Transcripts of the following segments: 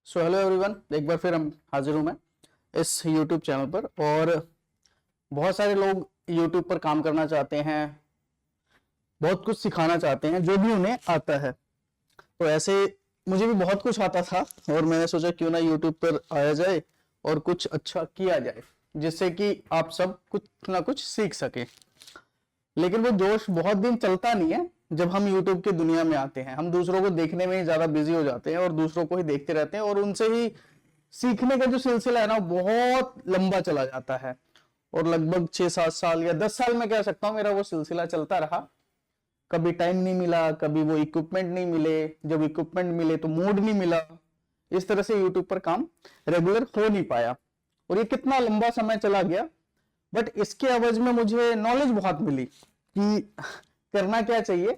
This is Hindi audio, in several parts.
सो हेलो एवरीवन, एक बार फिर हम हाजिर हूँ मैं इस YouTube चैनल पर। और बहुत सारे लोग YouTube पर काम करना चाहते हैं, बहुत कुछ सिखाना चाहते हैं जो भी उन्हें आता है। तो ऐसे मुझे भी बहुत कुछ आता था और मैंने सोचा क्यों ना YouTube पर आया जाए और कुछ अच्छा किया जाए जिससे कि आप सब कुछ ना कुछ सीख सके। लेकिन वो जोश बहुत दिन चलता नहीं है। जब हम YouTube की दुनिया में आते हैं, हम दूसरों को देखने में ही ज्यादा बिजी हो जाते हैं और दूसरों को ही देखते रहते हैं और उनसे ही सीखने का जो सिलसिला है ना, बहुत लंबा चला जाता है। और लगभग 6-7 साल या 10 साल में कह सकता हूँ मेरा वो सिलसिला चलता रहा। कभी टाइम नहीं मिला, कभी वो इक्विपमेंट नहीं मिले, जब इक्विपमेंट मिले तो मूड नहीं मिला। इस तरह से यूट्यूब पर काम रेगुलर हो नहीं पाया और ये कितना लंबा समय चला गया। बट इसके एवज में मुझे नॉलेज बहुत मिली कि करना क्या चाहिए।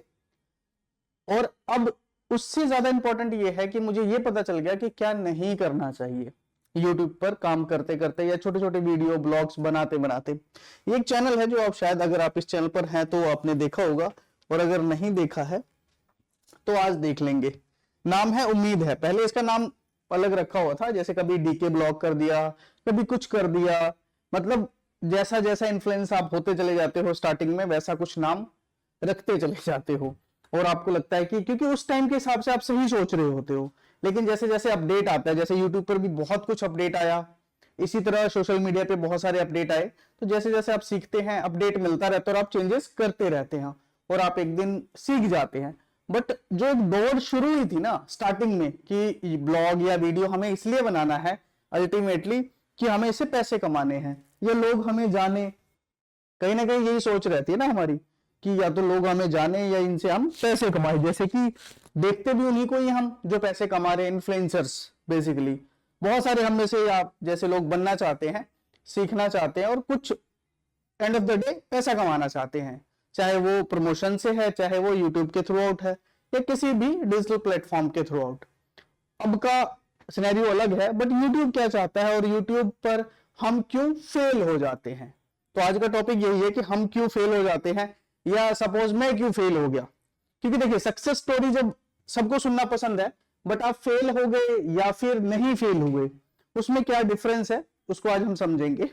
और अब उससे ज्यादा इंपॉर्टेंट ये है कि मुझे ये पता चल गया कि क्या नहीं करना चाहिए YouTube पर काम करते करते या छोटे छोटे वीडियो ब्लॉग्स बनाते बनाते। ये एक चैनल है जो आप शायद, अगर आप इस चैनल पर हैं तो आपने देखा होगा, और अगर नहीं देखा है तो आज देख लेंगे। नाम है उम्मीद है। पहले इसका नाम अलग रखा हुआ था, जैसे कभी डीके ब्लॉग कर दिया, कभी कुछ कर दिया। मतलब जैसा जैसा इन्फ्लुएंस आप होते चले जाते हो स्टार्टिंग में, वैसा कुछ नाम रखते चले जाते हो और आपको लगता है कि क्योंकि उस टाइम के हिसाब से आप सही सोच रहे होते हो। लेकिन जैसे जैसे अपडेट आता है, जैसे यूट्यूब पर भी बहुत कुछ अपडेट आया, इसी तरह सोशल मीडिया पे बहुत सारे अपडेट आए, तो जैसे जैसे आप सीखते हैं अपडेट मिलता रहता है और आप चेंजेस करते रहते हैं और आप एक दिन सीख जाते हैं। बट जो एक दौड़ शुरू हुई थी ना स्टार्टिंग में कि ब्लॉग या वीडियो हमें इसलिए बनाना है अल्टीमेटली कि हमें इससे पैसे कमाने हैं या लोग हमें जाने, कहीं ना कहीं यही सोच रहती है ना हमारी कि या तो लोग हमें जाने या इनसे हम पैसे कमाए। जैसे कि देखते भी उन्हीं को ही हम जो पैसे कमा रहे हैं, इन्फ्लुएंसर्स बेसिकली। बहुत सारे हम में से आप जैसे लोग बनना चाहते हैं, सीखना चाहते हैं और कुछ एंड ऑफ द डे पैसा कमाना चाहते हैं, चाहे वो प्रमोशन से है, चाहे वो यूट्यूब के थ्रू आउट है या किसी भी डिजिटल प्लेटफॉर्म के थ्रू आउट। अब का सिनेरियो अलग है, बट यूट्यूब क्या चाहता है और यूट्यूब पर हम क्यों फेल हो जाते हैं। तो आज का टॉपिक यही है कि हम क्यों फेल हो जाते हैं, या सपोज मैं क्यों फेल हो गया। क्योंकि देखिए, सक्सेस स्टोरी जब सबको सुनना पसंद है, बट आप फेल हो गए या फिर नहीं फेल हुए, उसमें क्या डिफरेंस है, उसको आज हम समझेंगे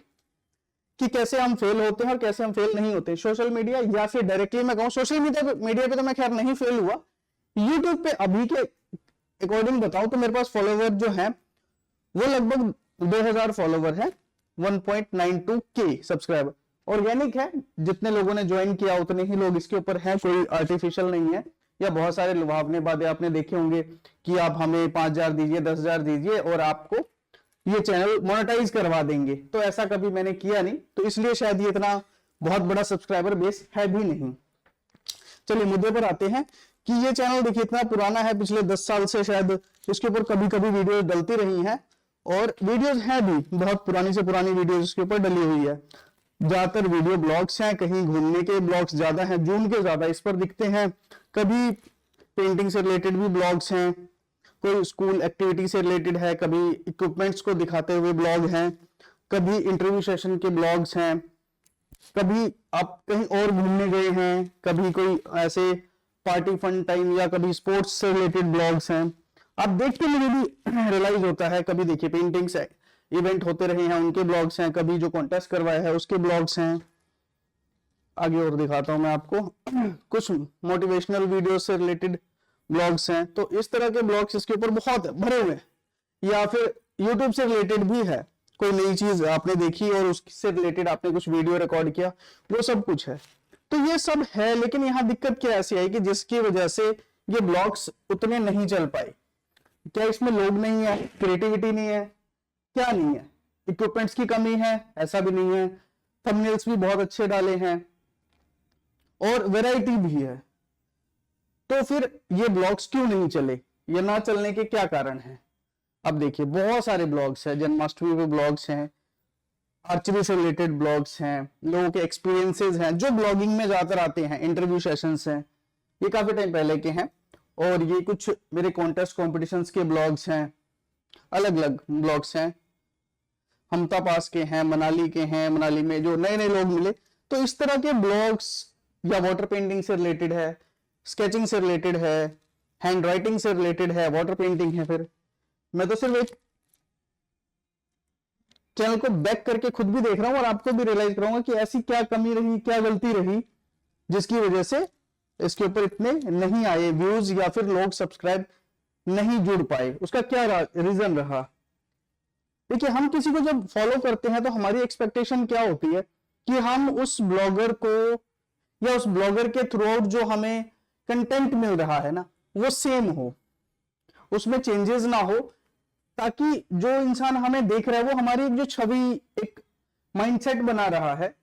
कि कैसे हम फेल होते हैं और कैसे हम फेल नहीं होते। सोशल मीडिया या फिर डायरेक्टली मैं कहूँ सोशल मीडिया पे तो मैं खैर नहीं फेल हुआ। यूट्यूब पे अभी के अकॉर्डिंग बताऊं तो मेरे पास फॉलोवर जो है वो लगभग 2000 फॉलोवर है, 1.92 के सब्सक्राइबर। ऑर्गेनिक है, जितने लोगों ने ज्वाइन किया उतने ही लोग इसके ऊपर हैं, कोई आर्टिफिशियल नहीं है। या बहुत सारे लुभावने बातें आपने देखे होंगे कि आप हमें 5000 दीजिए, 10,000 दीजिए और आपको ये चैनल मोनेटाइज करवा देंगे। तो ऐसा कभी मैंने किया नहीं, तो इसलिए शायद ये इतना बहुत बड़ा सब्सक्राइबर बेस है भी नहीं। चलिए मुद्दे पर आते हैं कि ये चैनल देखिए इतना पुराना है, पिछले 10 साल से शायद इसके ऊपर कभी कभी वीडियो डलती रही हैं और वीडियोस हैं भी, बहुत पुरानी से पुरानी वीडियोस इसके ऊपर डली हुई है। ज्यादातर वीडियो ब्लॉग्स हैं, कहीं घूमने के ब्लॉग्स ज्यादा हैं, जूम के ज्यादा इस पर दिखते हैं। कभी पेंटिंग से रिलेटेड भी ब्लॉग्स हैं, कोई स्कूल एक्टिविटी से रिलेटेड है, कभी इक्विपमेंट्स को दिखाते हुए ब्लॉग हैं, कभी इंटरव्यू सेशन के ब्लॉग्स हैं, कभी आप कहीं और घूमने गए हैं, कभी कोई ऐसे पार्टी फन टाइम या कभी स्पोर्ट्स से रिलेटेड ब्लॉग्स हैं। आप देख के मुझे भी रियलाइज होता है, कभी देखिए पेंटिंग्स इवेंट होते रहे हैं उनके ब्लॉग्स हैं, कभी जो कॉन्टेस्ट करवाया है उसके ब्लॉग्स हैं। आगे और दिखाता हूं मैं आपको कुछ मोटिवेशनल वीडियो से रिलेटेड ब्लॉग्स हैं। तो इस तरह के ब्लॉग्स इसके ऊपर बहुत भरे हुए हैं। या फिर यूट्यूब से रिलेटेड भी है, कोई नई चीज आपने देखी और उससे रिलेटेड आपने कुछ वीडियो रिकॉर्ड किया, वो सब कुछ है। तो ये सब है, लेकिन यहाँ दिक्कत क्या ऐसी आई कि जिसकी वजह से ये ब्लॉग्स उतने नहीं चल पाए। क्या इसमें लोग नहीं है, क्रिएटिविटी नहीं है, क्या नहीं है, इक्विपमेंट्स की कमी है, ऐसा भी नहीं है, थंबनेल्स भी बहुत अच्छे डाले हैं और वैरायटी भी है। तो फिर ये ब्लॉग्स क्यों नहीं चले, ये ना चलने के क्या कारण है। अब देखिए बहुत सारे ब्लॉग्स हैं, जन्माष्टमी पे ब्लॉग्स हैं, आर्चरी से रिलेटेड ब्लॉग्स हैं, लोगों के एक्सपीरियंसेस हैं जो ब्लॉगिंग में ज्यादातर आते हैं, इंटरव्यू सेशंस हैं, ये काफी टाइम पहले के हैं। और ये कुछ मेरे कॉन्टेस्ट कॉम्पिटिशन्स के ब्लॉग्स हैं, अलग अलग ब्लॉग्स हैं, हमता पास के हैं, मनाली के हैं, मनाली में जो नए नए लोग मिले। तो इस तरह के ब्लॉग्स या वाटर पेंटिंग से रिलेटेड है, स्केचिंग से रिलेटेड है, हैंड राइटिंग से रिलेटेड है, वाटर पेंटिंग है, फिर मैं तो सिर्फ एक चैनल को बैक करके खुद भी देख रहा हूं और आपको भी रियलाइज कराऊंगा कि ऐसी क्या कमी रही, क्या गलती रही जिसकी वजह से इसके ऊपर इतने नहीं आए व्यूज या फिर लोग सब्सक्राइब नहीं जुड़ पाए, उसका क्या रीजन रहा। देखिए, हम किसी को जब फॉलो करते हैं तो हमारी एक्सपेक्टेशन क्या होती है कि हम उस ब्लॉगर को या उस ब्लॉगर के थ्रू आउट जो हमें कंटेंट मिल रहा है ना वो सेम हो, उसमें चेंजेस ना हो, ताकि जो इंसान हमें देख रहा है वो हमारी एक जो छवि, एक माइंडसेट बना रहा है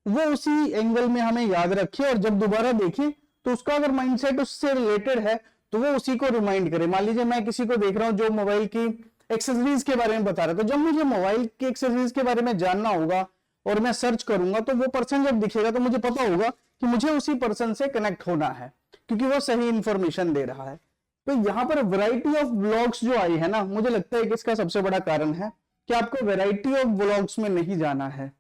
वो उसी एंगल में हमें याद रखे और जब दोबारा देखे तो उसका अगर माइंडसेट उससे रिलेटेड है तो वो उसी को रिमाइंड करे। मान लीजिए मैं किसी को देख रहा हूं जो मोबाइल की एक्सेसरीज के बारे में बता रहा है, तो जब मुझे मोबाइल की एक्सेसरीज के बारे में जानना होगा और मैं सर्च करूंगा तो वो पर्सन जब दिखेगा तो मुझे पता होगा कि मुझे उसी पर्सन से कनेक्ट होना है क्योंकि वो सही इंफॉर्मेशन दे रहा है। तो यहाँ पर वैरायटी ऑफ ब्लॉग्स जो आई है ना, मुझे लगता है कि इसका सबसे बड़ा कारण है कि आपको वैरायटी ऑफ ब्लॉग्स में नहीं जाना है।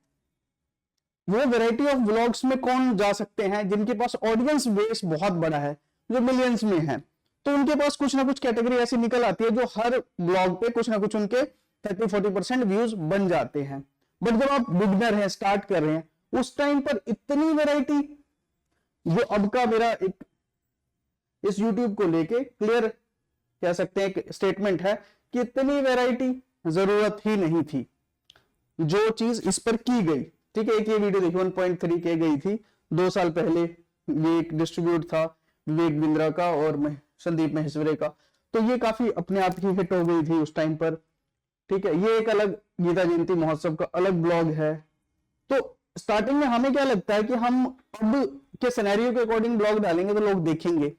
वो वैरायटी ऑफ ब्लॉग्स में कौन जा सकते हैं जिनके पास ऑडियंस बेस बहुत बड़ा है, जो मिलियंस में है, तो उनके पास कुछ ना कुछ कैटेगरी ऐसी निकल आती है जो हर ब्लॉग पे कुछ ना कुछ उनके 30-40% व्यूज बन जाते हैं। बट जब आप बिगनर हैं, स्टार्ट कर रहे हैं, उस टाइम पर इतनी वैरायटी, जो अब का मेरा एक इस YouTube को लेके क्लियर कह सकते हैं एक स्टेटमेंट है कि इतनी वैरायटी जरूरत ही नहीं थी जो चीज इस पर की गई। ठीक है, एक ये वीडियो देखिए 1.3 के गई थी 2 साल पहले, ये एक डिस्ट्रीब्यूट था विवेक बिंद्रा का और संदीप महेश्वरी का, तो ये काफी अपने आप ही हिट हो गई थी उस टाइम पर। ठीक है, ये एक अलग गीता जयंती महोत्सव का अलग ब्लॉग है। तो स्टार्टिंग में हमें क्या लगता है कि हम अब के सिनेरियो के अकॉर्डिंग ब्लॉग डालेंगे तो लोग देखेंगे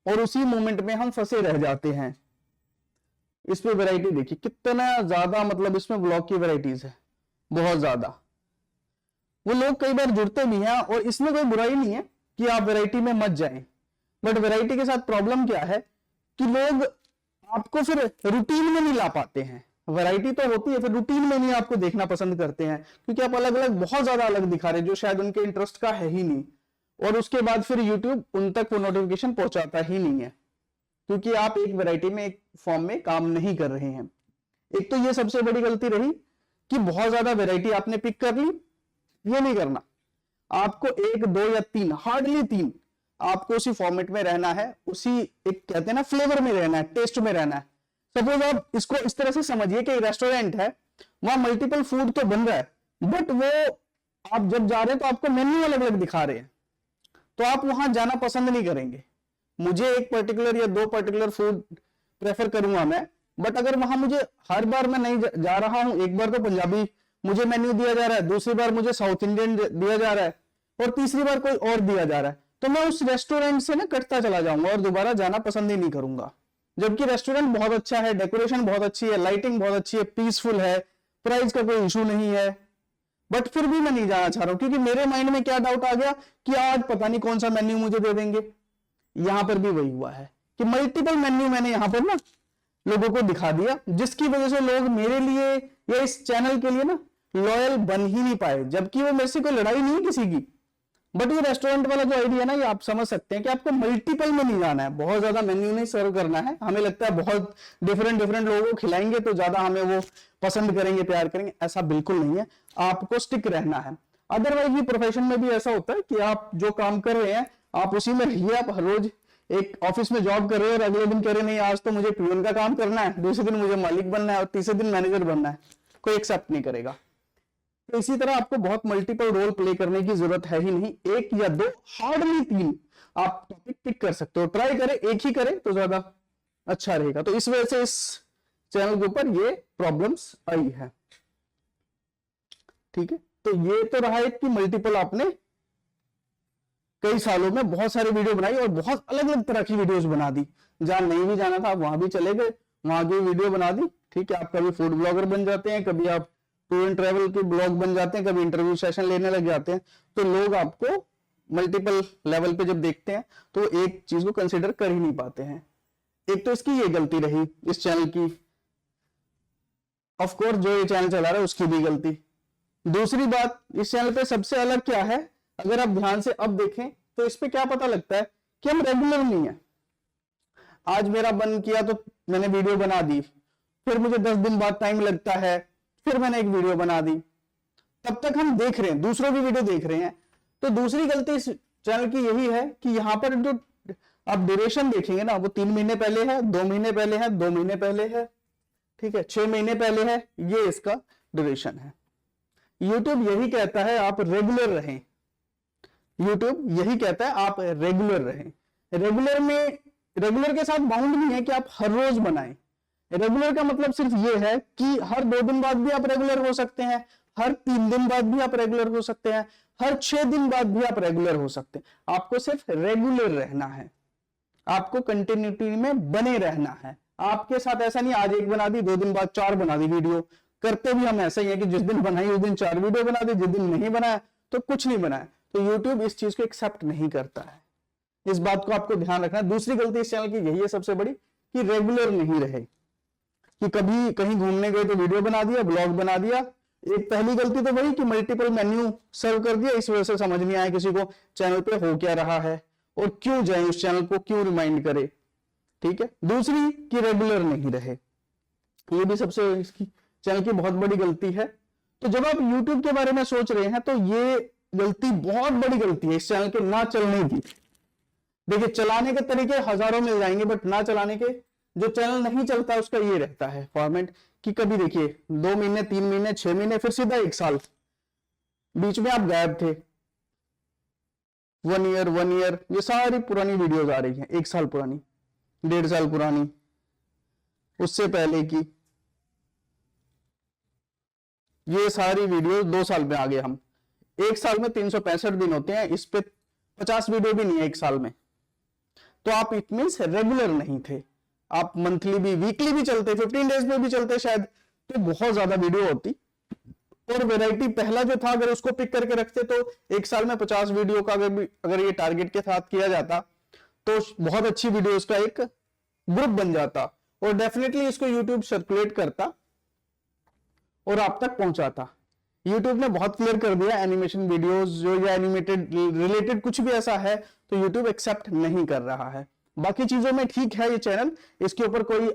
और उसी मोमेंट में हम फंसे रह जाते हैं। इसमें वैरायटी देखिए कितना ज्यादा, मतलब इसमें ब्लॉग की वैरायटीज है बहुत ज्यादा। वो लोग कई बार जुड़ते भी हैं और इसमें कोई बुराई नहीं है कि आप वैरायटी में मत जाएं, बट वैरायटी के साथ प्रॉब्लम क्या है कि लोग आपको फिर रूटीन में नहीं ला पाते हैं। वैरायटी तो होती है, फिर रूटीन में नहीं आपको देखना पसंद करते हैं क्योंकि आप अलग अलग, बहुत ज्यादा अलग दिखा रहे हैं जो शायद उनके इंटरेस्ट का है ही नहीं, और उसके बाद फिर YouTube उन तक वो नोटिफिकेशन पहुंचाता ही नहीं है क्योंकि आप एक वैरायटी में, एक फॉर्म में काम नहीं कर रहे हैं। एक तो ये सबसे बड़ी गलती रही कि बहुत ज्यादा वैरायटी आपने पिक कर ली। ये नहीं करना, आपको 1, 2 या 3, हार्डली 3, आपको उसी फॉर्मेट में रहना है, उसी एक कहते हैं ना फ्लेवर में रहना है, टेस्ट में रहना है। सपोज आप इसको इस तरह से समझिए कि रेस्टोरेंट है, वहां मल्टीपल फूड तो बन रहा है, बट वो आप जब जा रहे हैं तो आपको मेन्यू अलग अलग दिखा रहे हैं, तो आप वहां जाना पसंद नहीं करेंगे। मुझे एक पर्टिकुलर या 2 पर्टिकुलर फूड प्रेफर करूंगा मैं, बट अगर वहां मुझे हर बार मैं नहीं जा रहा हूं, एक बार तो पंजाबी मुझे मेन्यू दिया जा रहा है, दूसरी बार मुझे साउथ इंडियन दिया जा रहा है और तीसरी बार कोई और दिया जा रहा है, तो मैं उस रेस्टोरेंट से ना कटता चला जाऊंगा और दोबारा जाना पसंद ही नहीं करूंगा। जबकि रेस्टोरेंट बहुत अच्छा है, डेकोरेशन बहुत अच्छी है, लाइटिंग बहुत अच्छी है, पीसफुल है, प्राइस का कोई इशू नहीं है, बट फिर भी मैं नहीं जाना चाह रहा हूं क्योंकि मेरे माइंड में क्या डाउट आ गया कि आज पता नहीं कौन सा मेन्यू मुझे दे देंगे। यहां पर भी वही हुआ है कि मल्टीपल मेन्यू मैंने यहां पर ना लोगों को दिखा दिया, जिसकी वजह से लोग मेरे लिए या इस चैनल के लिए ना लॉयल बन ही नहीं पाए, जबकि वो मेरे से कोई लड़ाई नहीं है किसी की। बट ये रेस्टोरेंट वाला जो आइडिया है ना, ये आप समझ सकते हैं कि आपको मल्टीपल में नहीं जाना है, बहुत ज्यादा मेन्यू नहीं सर्व करना है। हमें लगता है बहुत डिफरेंट लोगों को खिलाएंगे तो ज्यादा हमें वो पसंद करेंगे, प्यार करेंगे, ऐसा बिल्कुल नहीं है। आपको स्टिक रहना है। अदरवाइज भी प्रोफेशन में भी ऐसा होता है कि आप जो काम कर रहे हैं आप उसी में रहिए। आप हर रोज एक ऑफिस में जॉब कर रहे हैं और अगले दिन कह रहे नहीं आज तो मुझे पीएन का काम करना है, दूसरे दिन मुझे मालिक बनना है और तीसरे दिन मैनेजर बनना है, कोई एक्सेप्ट नहीं करेगा। तो इसी तरह आपको बहुत मल्टीपल रोल प्ले करने की जरूरत है ही नहीं, 1 या 2, हार्डली 3 आप टॉपिक पिक कर सकते हो। ट्राई करें, एक ही करें तो ज्यादा अच्छा रहेगा। तो इस वजह से इस चैनल के ऊपर ये प्रॉब्लम्स आई है। ठीक है, तो ये तो रहा है कि मल्टीपल आपने कई सालों में बहुत सारी वीडियो बनाई और बहुत अलग अलग तरह की वीडियोस बना दी। जहां नहीं भी जाना था आप वहां भी चले गए, वहां की वीडियो बना दी। ठीक है, आप कभी फूड ब्लॉगर बन जाते हैं, कभी आप टूर एंड ट्रैवल के ब्लॉग बन जाते हैं, कभी इंटरव्यू सेशन लेने लग जाते हैं। तो लोग आपको मल्टीपल लेवल पे जब देखते हैं तो एक चीज को कंसिडर कर ही नहीं पाते हैं। एक तो इसकी ये गलती रही इस चैनल की, ऑफ कोर्स जो ये चैनल चला रहा है उसकी भी गलती। दूसरी बात, इस चैनल पे सबसे अलग क्या है, अगर आप ध्यान से अब देखें तो इस पे क्या पता लगता है कि हम रेगुलर नहीं है। आज मेरा मन किया तो मैंने वीडियो बना दी, फिर मुझे 10 दिन बाद टाइम लगता है, फिर मैंने एक वीडियो बना दी, तब तक हम देख रहे हैं, दूसरों की वीडियो देख रहे हैं। तो दूसरी गलती इस चैनल की यही है कि यहाँ पर जो आप ड्यूरेशन देखेंगे ना, वो 3 महीने पहले है, 2 महीने पहले है, 2 महीने पहले है, ठीक है, 6 महीने पहले है, ये इसका ड्यूरेशन है। YouTube यही कहता है आप रेगुलर रहें, YouTube यही कहता है आप रेगुलर रहें। रेगुलर के साथ बाउंड नहीं है कि आप हर रोज बनाएं। रेगुलर का मतलब सिर्फ ये है कि हर 2 दिन बाद भी आप रेगुलर हो सकते हैं, हर 3 दिन बाद भी आप रेगुलर हो सकते हैं, हर 6 दिन बाद भी आप रेगुलर हो सकते हैं। आपको सिर्फ रेगुलर रहना है, आपको कंटिन्यूटी में बने रहना है। आपके साथ ऐसा नहीं आज एक बना दी 2 दिन बाद 4 बना दी वीडियो, करते भी हम ऐसा ही है कि जिस दिन बनाई उस दिन 4 वीडियो बना दी, जिस दिन नहीं बनाया तो कुछ नहीं बनाया। तो YouTube इस चीज को एक्सेप्ट नहीं करता है, इस बात को आपको ध्यान रखना है। दूसरी गलती इस चैनल की यही है सबसे बड़ी कि रेगुलर नहीं रहे, कि कभी कहीं घूमने गए तो वीडियो बना दिया, ब्लॉग बना दिया। एक पहली गलती तो वही कि मल्टीपल मेन्यू सर्व कर दिया, इस वजह से समझ नहीं आया किसी को चैनल पे हो क्या रहा है और क्यों जाए उस चैनल को, क्यों रिमाइंड करे, ठीक है। दूसरी कि रेगुलर नहीं रहे, ये भी सबसे इसकी चैनल की बहुत बड़ी गलती है। तो जब आप YouTube के बारे में सोच रहे हैं तो ये गलती बहुत बड़ी गलती है इस चैनल के ना चलने की। देखिए चलाने के तरीके हजारों मिल जाएंगे, बट ना चलाने के, जो चैनल नहीं चलता उसका ये रहता है फॉर्मेट कि कभी देखिए 2 महीने, 3 महीने, 6 महीने, फिर सीधा 1 साल, बीच में आप गायब थे, 1 ईयर, ये सारी पुरानी वीडियोज आ रही हैं, 1 साल पुरानी, 1.5 साल पुरानी, उससे पहले की, ये सारी वीडियो 2 साल में आ गए हम। 1 साल में 365 दिन होते हैं, इस पे 50 वीडियो भी नहीं है 1 साल में। तो आप इट मींस रेगुलर नहीं थे, आप मंथली भी, वीकली भी चलते, 15 डेज में भी चलते शायद, तो बहुत ज्यादा वीडियो होती। और वैरायटी पहला जो था अगर उसको पिक करके रखते तो 1 साल में 50 वीडियो का अगर ये टारगेट के साथ किया जाता तो बहुत अच्छी वीडियोस का एक ग्रुप बन जाता और डेफिनेटली इसको YouTube सर्कुलेट करता और आप तक पहुंचाता। YouTube ने बहुत क्लियर कर दिया एनिमेशन वीडियोस जो या एनिमेटेड रिलेटेड कुछ भी ऐसा है तो YouTube एक्सेप्ट नहीं कर रहा है। बाकी चीजों में ठीक है ये चैनल, इसके ऊपर कोई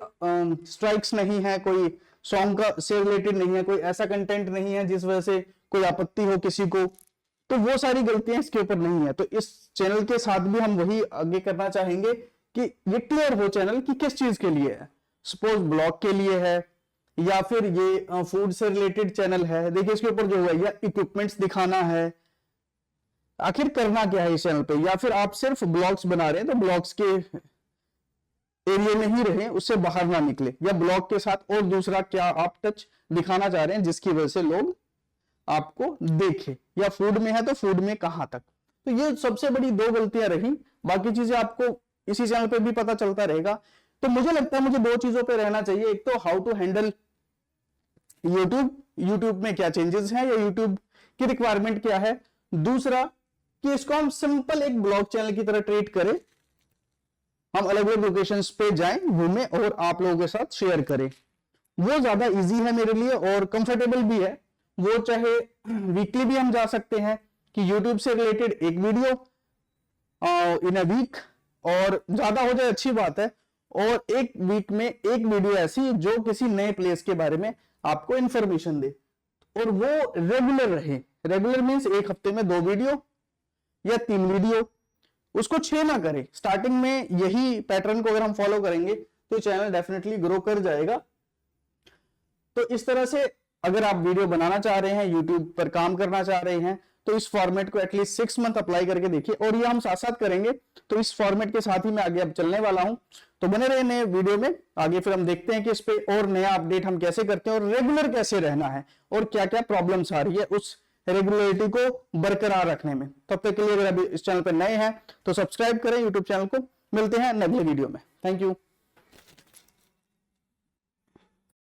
स्ट्राइक्स नहीं है, कोई सॉन्ग का से रिलेटेड नहीं है, कोई ऐसा कंटेंट नहीं है जिस वजह से कोई आपत्ति हो किसी को, तो वो सारी गलतियां इसके ऊपर नहीं है। तो इस चैनल के साथ भी हम वही आगे करना चाहेंगे कि ये क्लियर हो चैनल कि किस चीज के लिए है। सपोज ब्लॉग के लिए है या फिर ये फूड से रिलेटेड चैनल है, देखिए इसके ऊपर जो है या इक्विपमेंट्स दिखाना है, आखिर करना क्या है इस चैनल पे, या फिर आप सिर्फ ब्लॉग्स बना रहे हैं तो ब्लॉग्स के एरिया में ही रहें, उससे बाहर ना निकले, या ब्लॉग के साथ और दूसरा क्या आप टच दिखाना चाह रहे हैं जिसकी वजह से लोग आपको देखें, या फूड में है तो फूड में कहां तक। तो ये सबसे बड़ी 2 गलतियां रही, बाकी चीजें आपको इसी चैनल पे भी पता चलता रहेगा। तो मुझे लगता है मुझे 2 चीजों पे रहना चाहिए, एक तो हाउ टू हैंडल यूट्यूब में क्या चेंजेस हैं या यूट्यूब की रिक्वायरमेंट क्या है, दूसरा कि इसको हम सिंपल एक ब्लॉग चैनल की तरह ट्रीट करें, हम अलग अलग लोकेशंस पे जाएं, घूमें और आप लोगों के साथ शेयर करें। वो ज्यादा इजी है मेरे लिए और कंफर्टेबल भी है। वो चाहे वीकली भी हम जा सकते हैं कि यूट्यूब से रिलेटेड एक वीडियो इन अ वीक, और ज्यादा हो जाए अच्छी बात है, और एक वीक में एक वीडियो ऐसी जो किसी नए प्लेस के बारे में आपको इंफॉर्मेशन दे, और वो रेगुलर रहे। रेगुलर मीन्स एक हफ्ते में 2 वीडियो या 3 वीडियो, उसको 6 ना करें। स्टार्टिंग में यही पैटर्न को अगर हम फॉलो करेंगे तो चैनल डेफिनेटली ग्रो कर जाएगा। तो इस तरह से अगर आप वीडियो बनाना चाह रहे हैं, यूट्यूब पर काम करना चाह रहे हैं, तो इस फॉर्मेट को एटलीस्ट 6 मंथ अप्लाई करके देखिए, और ये हम साथ साथ करेंगे। तो इस फॉर्मेट के साथ ही मैं आगे अब चलने वाला हूं, तो बने रहे नए वीडियो में। आगे फिर हम देखते हैं कि इस पे और नया अपडेट हम कैसे करते हैं और रेगुलर कैसे रहना है और क्या क्या प्रॉब्लम्स आ रही है उस रेगुलरिटी को बरकरार रखने में। तब तक के लिए अगर अभी इस चैनल पर नए हैं तो सब्सक्राइब करें यूट्यूब चैनल को। मिलते हैं अगले वीडियो में। Thank you.